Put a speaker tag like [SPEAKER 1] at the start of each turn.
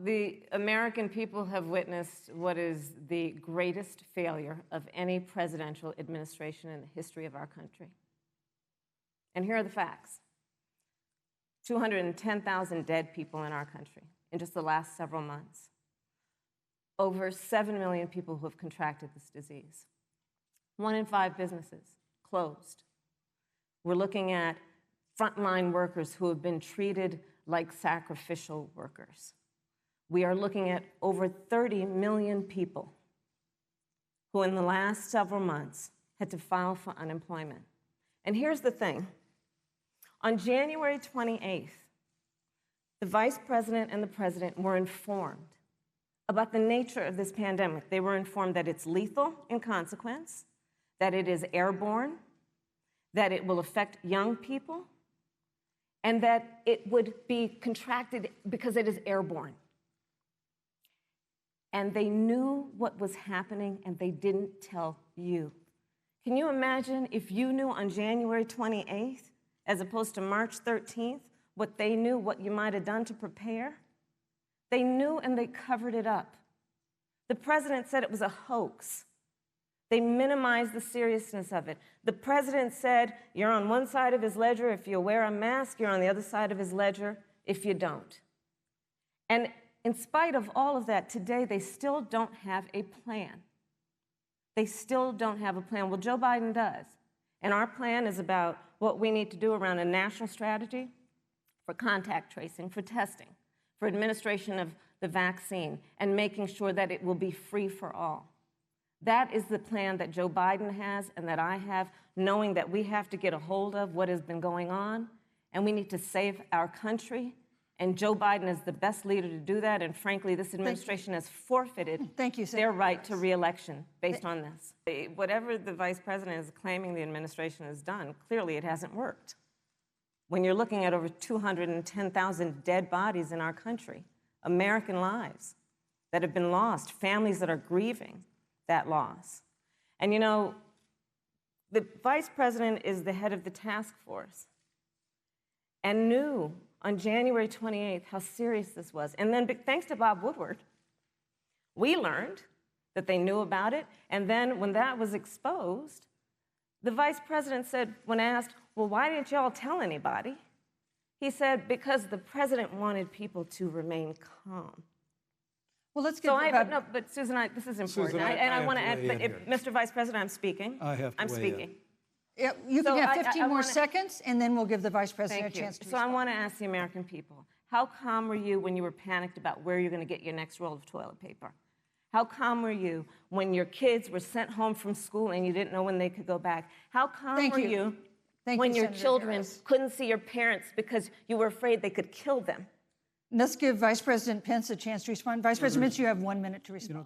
[SPEAKER 1] the American people have witnessed what is the greatest failure of any presidential administration in the history of our country. And here are the facts. 210,000 dead people in our country in just the last several months. Over 7 million people who have contracted this disease. 1 in 5 businesses closed. We're looking at frontline workers who have been treated like sacrificial workers. We are looking at over 30 million people who in the last several months had to file for unemployment. And here's the thing. On January 28th, the Vice President and the President were informed about the nature of this pandemic. They were informed that it's lethal in consequence, that it is airborne, that it will affect young people, and that it would be contracted because it is airborne. And they knew what was happening, and they didn't tell you. Can you imagine if you knew on January 28th, as opposed to March 13th, what they knew, what you might have done to prepare? They knew and they covered it up. The president said it was a hoax. They minimized the seriousness of it. The president said, you're on one side of his ledger if you wear a mask, you're on the other side of his ledger if you don't. And in spite of all of that, today they still don't have a plan. They still don't have a plan. Well, Joe Biden does. And our plan is about what we need to do around a national strategy for contact tracing, for testing, for administration of the vaccine, and making sure that it will be free for all. That is the plan that Joe Biden has and that I have, knowing that we have to get a hold of what has been going on, and we need to save our country. And Joe Biden is the best leader to do that, and frankly, this administration has forfeited their right to re-election based on this. Whatever the vice president is claiming the administration has done, clearly it hasn't worked. When you're looking at over 210,000 dead bodies in our country, American lives that have been lost, families that are grieving that loss. And you know, the vice president is the head of the task force and knew on January 28th how serious this was. And then thanks to Bob Woodward, we learned that they knew about it. And then when that was exposed, the vice president said, when asked, well, why didn't y'all tell anybody? He said, because the president wanted people to remain calm.
[SPEAKER 2] Well, let's get
[SPEAKER 1] no, but Susan, this is important. I want to add, Mr. Vice President, I'm speaking.
[SPEAKER 3] I'm
[SPEAKER 1] speaking.
[SPEAKER 2] Yeah, you can have 15 more seconds, and then we'll give the Vice President a chance to respond.
[SPEAKER 1] So I want to ask the American people, how calm were you when you were panicked about where you're going to get your next roll of toilet paper? How calm were you when your kids were sent home from school and you didn't know when they could go back? How calm were you when your children couldn't see your parents because you were afraid they could kill them?
[SPEAKER 2] Let's give Vice President Pence a chance to respond. Vice President Pence, you have 1 minute to respond.